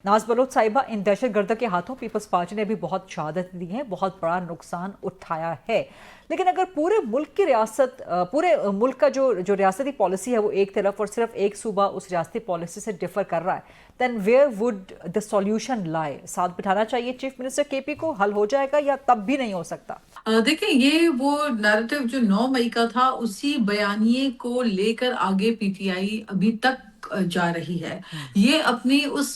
नाज बलोच साहिबा, इन दहशत गर्दों के हाथों पीपल्स पार्टी ने भी बहुत शहादत दी है, बहुत बड़ा नुकसान उठाया है। लेकिन अगर पूरे मुल्क की पूरे मुल्क का जो रियासती पॉलिसी है वो एक तरफ और सिर्फ एक सूबा उस रियासती पॉलिसी से डिफर कर रहा है, then where would the solution lie? साथ बिठाना चाहिए चीफ मिनिस्टर केपी को, हल हो जाएगा या तब भी नहीं हो सकता? देखिए, ये वो नैरेटिव जो 9 मई का था उसी बयानिए को लेकर आगे पीटीआई अभी तक जा रही है। ये अपनी उस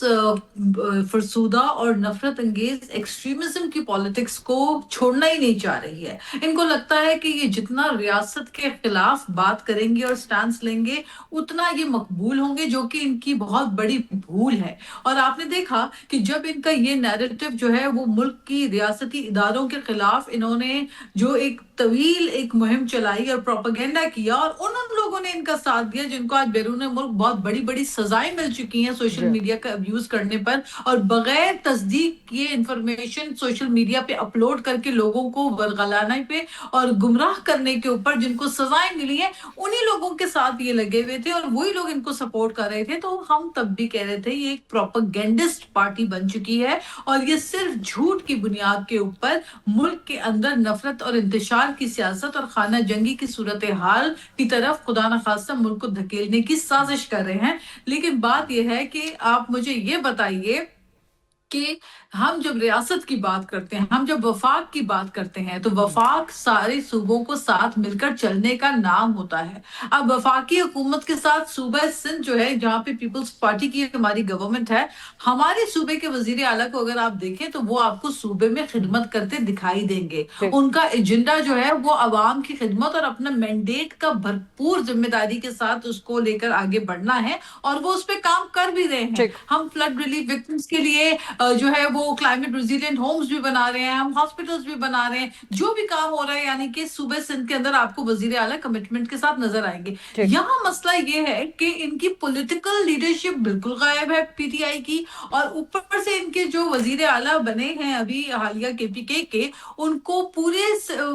फरसूदा और नफरत अंगेज एक्सट्रीमिज्म की पॉलिटिक्स को छोड़ना ही नहीं चाह रही है। इनको लगता है कि ये जितना रियासत के खिलाफ बात करेंगे और स्टैंड लेंगे उतना ये मकबूल होंगे, जो कि इनकी बहुत बड़ी भूल है। और आपने देखा कि जब इनका ये नैरेटिव जो है वो मुल्क की रियासती इदारों के खिलाफ इन्होंने जो एक मुहिम चलाई और प्रोपेगेंडा किया, और उन लोगों ने इनका साथ दिया जिनको आज बैरून मुल्क बहुत बड़ी बड़ी सजाएं मिल चुकी हैं सोशल मीडिया का अब्यूज करने पर, और बगैर तस्दीक ये इंफॉर्मेशन सोशल मीडिया पे अपलोड करके लोगों को वरगलाने पे और गुमराह करने के ऊपर जिनको सजाएं मिली है, उन्हीं लोगों के साथ ये लगे हुए थे और वही लोग इनको सपोर्ट कर रहे थे। तो हम तब भी कह रहे थे ये एक प्रोपेगेंडिस्ट पार्टी बन चुकी है, और ये सिर्फ झूठ की बुनियाद के ऊपर मुल्क के अंदर नफरत और इंतशार की सियासत और खाना जंगी की सूरत हाल की तरफ खुदा न खास्ता मुल्क को धकेलने की साजिश कर रहे हैं। लेकिन बात यह है कि आप मुझे ये बताइए कि हम जब रियासत की बात करते हैं, हम जब वफाक की बात करते हैं, तो वफाक सारे सूबों को साथ मिलकर चलने का नाम होता है। अब वफाकी हुकूमत के साथ सूबा सिंध जो है, जहाँ पे पीपल्स पार्टी की हमारी गवर्नमेंट है, हमारे सूबे के वजीर आला को अगर आप देखें तो वो आपको सूबे में खिदमत करते दिखाई देंगे। उनका एजेंडा जो है वो अवाम की खिदमत और अपना मैंडेट का भरपूर जिम्मेदारी के साथ उसको लेकर आगे बढ़ना है, और वो उस पर काम कर भी रहे हैं। हम फ्लड रिलीफ विक्टिम्स के लिए जो है वो क्लाइमेट रेजिलिएंट होम्स भी बना रहे हैं, हम हॉस्पिटल्स भी बना रहे हैं, जो भी काम हो रहा है, यानी कि सूबे सिंध के अंदर आपको वजीर आला कमिटमेंट के साथ नजर आएंगे। यहाँ मसला ये है कि इनकी पॉलिटिकल लीडरशिप बिल्कुल गायब है पीटीआई की, और ऊपर से इनके जो वजीर आला बने हैं अभी हालिया केपी के, उनको पूरे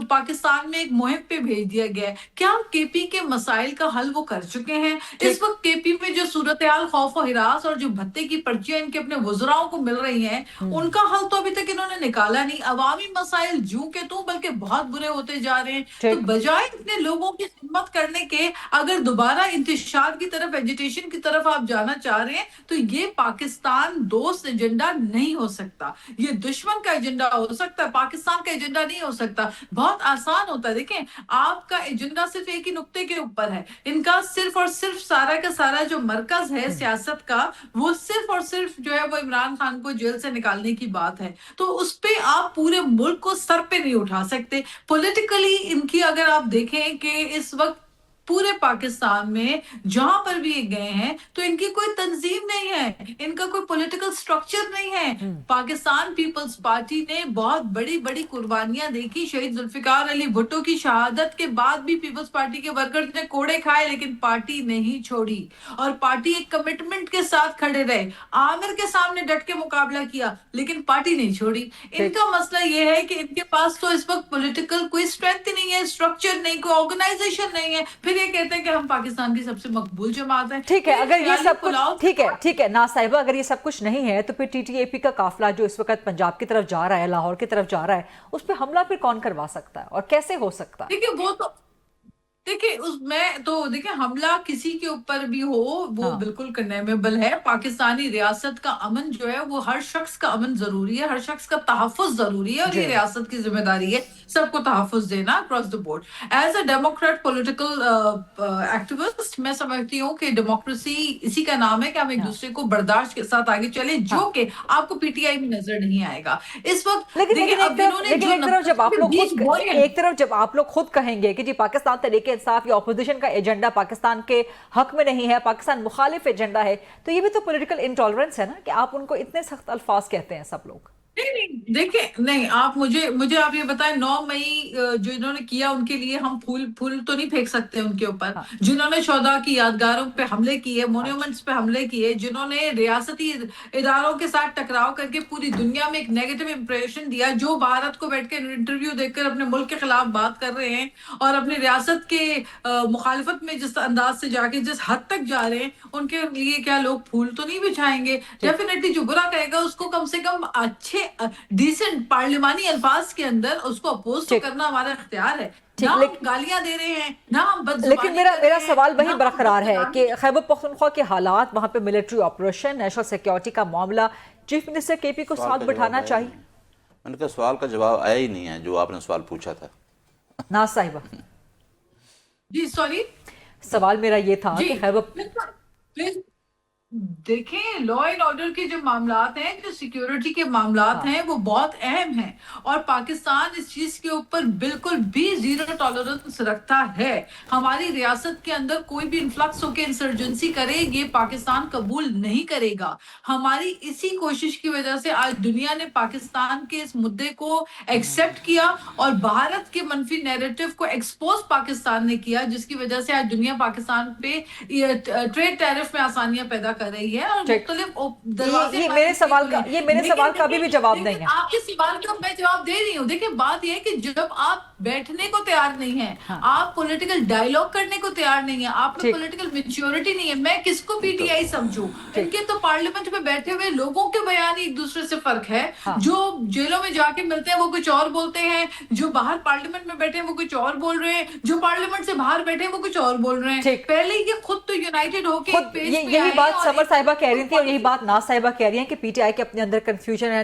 पाकिस्तान में एक मुहिम पे भेज दिया गया है। क्या केपी के मसाइल का हल वो कर चुके हैं? इस वक्त केपी में जो सूरत हाल खौफ और हिरास और जो भत्ते की पर्चियां इनके अपने वज़राओं को मिल रही हैं, उनका हल तो अभी तक इन्होंने निकाला नहीं। अवामी मसाइल जू के तू बल्कि बहुत बुरे होते जा रहे हैं। तो बजाय इतने लोगों की खिदमत करने के, अगर दोबारा इंतशार की तरफ, एजिटेशन की तरफ आप जाना चाह रहे हैं, तो ये पाकिस्तान दोस्त एजेंडा नहीं हो सकता, ये दुश्मन का एजेंडा हो सकता है, पाकिस्तान का एजेंडा नहीं हो सकता। बहुत आसान होता है। देखें, आपका एजेंडा सिर्फ एक ही नुक्ते के ऊपर है। इनका सिर्फ और सिर्फ सारा का सारा जो मरकज है सियासत का, वो सिर्फ और सिर्फ जो है वो इमरान खान को जेल से निकालने की बात है। तो उस पे आप पूरे मुल्क को सर पे नहीं उठा सकते। पॉलिटिकली इनकी अगर आप देखें कि इस वक्त पूरे पाकिस्तान में जहां पर भी ये गए हैं, तो इनकी कोई तंजीम नहीं है, इनका कोई पॉलिटिकल स्ट्रक्चर नहीं है। पाकिस्तान पीपल्स पार्टी ने बहुत बड़ी बड़ी कुर्बानियां देखी। शहीद जुल्फिकार अली भुट्टो की शहादत के बाद भी पीपल्स पार्टी के वर्कर्स ने कोड़े खाए, लेकिन पार्टी नहीं छोड़ी, और पार्टी एक कमिटमेंट के साथ खड़े रहे। आमिर के सामने डट के मुकाबला किया, लेकिन पार्टी नहीं छोड़ी। इनका मसला ये है कि इनके पास तो इस वक्त पॉलिटिकल कोई स्ट्रेंथ नहीं है, स्ट्रक्चर नहीं, कोई ऑर्गेनाइजेशन नहीं है, फिर ये कहते हैं कि हम पाकिस्तान की सबसे मकबूल जमात है। ठीक है, अगर ये सब कुछ ठीक है नाज साहिबा, अगर ये सब कुछ नहीं है तो फिर टीटीएपी का काफिला जो इस वक्त पंजाब की तरफ जा रहा है, लाहौर की तरफ जा रहा है, उस पर हमला फिर कौन करवा सकता है और कैसे हो सकता है? देखिए, वो तो देखिए उसमें तो देखिए, हमला किसी के ऊपर भी हो वो बिल्कुल कंडेमेबल है। पाकिस्तानी रियासत का अमन जो है वो हर शख्स का अमन जरूरी है, हर शख्स का तहफ़्फ़ुज़ जरूरी है, और ये रियासत की जिम्मेदारी है सबको तहफ़्फ़ुज़ देना across the board. As a democrat political activist मैं समझती हूँ कि डेमोक्रेसी इसी का नाम है कि हम एक दूसरे को बर्दाश्त के साथ आगे चले, जो कि आपको पीटीआई में नजर नहीं आएगा इस वक्त। लेकिन एक तरफ जब आप लोग खुद कहेंगे कि जी पाकिस्तान तरीके इंसाफ या अपोजिशन का एजेंडा पाकिस्तान के हक में नहीं है, पाकिस्तान मुखालिफ एजेंडा है, तो ये भी तो पॉलिटिकल इंटॉलरेंस है ना कि आप उनको इतने सख्त अल्फाज कहते हैं सब लोग। नहीं नहीं देखिए, नहीं आप मुझे मुझे आप ये बताएं, 9 मई जो इन्होंने किया उनके लिए हम फूल फूल तो नहीं फेंक सकते उनके ऊपर। हाँ, जिन्होंने शोधा की यादगारों पे हमले किए, अच्छा, मॉन्यूमेंट्स पे हमले किए, जिन्होंने रियासती इदारों के साथ टकराव करके पूरी दुनिया में एक नेगेटिव इंप्रेशन दिया, जो भारत को बैठ के इंटरव्यू देखकर अपने मुल्क के खिलाफ बात कर रहे हैं और अपनी रियासत के मुखालिफत में जिस अंदाज से जाके जिस हद तक जा रहे हैं, उनके लिए क्या लोग फूल तो नहीं बिछाएंगे? ठीक डेफिनेटली जो बुरा कहेगा उसको कम से कम अच्छे डिसेंट पार्लिमानी अल्फाज के अंदर उसको अपोज तो ठीक करना हमारा इख्तियार है ठीक ना। हम लेकिन गालियां दे रहे हैं ना, हम लेकिन बदजुबानी मेरा कर मेरा रहे हैं सवाल वही ना, हम बरकरार है कि बदजुबानी। खैबर पख्तूनख्वा के हालात, वहां पे मिलिट्री ऑपरेशन, नेशनल सिक्योरिटी का मामला, चीफ मिनिस्टर केपी को सवाल साथ का जवाब बिठाना आया ही चाहिए। नहीं। मैंने कहा सवाल का जवाब आया ही नहीं है जो आपने सवाल पूछा था। नाज साहिबा, जी सॉरी। सवाल मेरा ये था जी कि खैबर प्लीज देखें, लॉ एंड ऑर्डर के जो मामलात हैं, जो सिक्योरिटी के मामलात हाँ, हैं, वो बहुत अहम हैं और पाकिस्तान इस चीज के ऊपर बिल्कुल भी जीरो टॉलरेंस रखता है। हमारी रियासत के अंदर कोई भी इन्फ्लक्स होकर इंसर्जेंसी करे, ये पाकिस्तान कबूल नहीं करेगा। हमारी इसी कोशिश की वजह से आज दुनिया ने पाकिस्तान के इस मुद्दे को एक्सेप्ट किया और भारत के मनफी नैरेटिव को एक्सपोज पाकिस्तान ने किया, जिसकी वजह से आज दुनिया पाकिस्तान पे ट्रेड टैरिफ में आसानियां पैदा कर रही है और ठीक। मुख्तलिफ दरवाजे ये बंद मेरे की सवाल हुई का हैं। ये मेरे लेकिन सवाल का अभी भी जवाब नहीं लेकिन है। आपके सवाल का मैं जवाब दे रही हूँ। देखिए बात यह है कि जब आप बैठने को तैयार नहीं है, हाँ, आप पॉलिटिकल डायलॉग करने को तैयार नहीं है, आप में ठीक पॉलिटिकल मैच्योरिटी नहीं है, मैं किसको पीटीआई समझूं? ठीक, इनके तो पार्लियामेंट में बैठे हुए लोगों के बयान ही एक दूसरे से फर्क है। हाँ, जो जेलों में जाके मिलते हैं वो कुछ और बोलते हैं, जो बाहर पार्लियामेंट में बैठे हैं वो कुछ और बोल रहे हैं, जो पार्लियामेंट से बाहर बैठे हैं वो कुछ और बोल रहे हैं। ठीक। पहले ये खुद तो यूनाइटेड होके एक खुद पेज पे यही आए बात और समर एक साहिबा कह रही थी और यही policy बात नाज साहिबा कह रही हैं कि पीटीआई के अपने अंदर कंफ्यूजन है,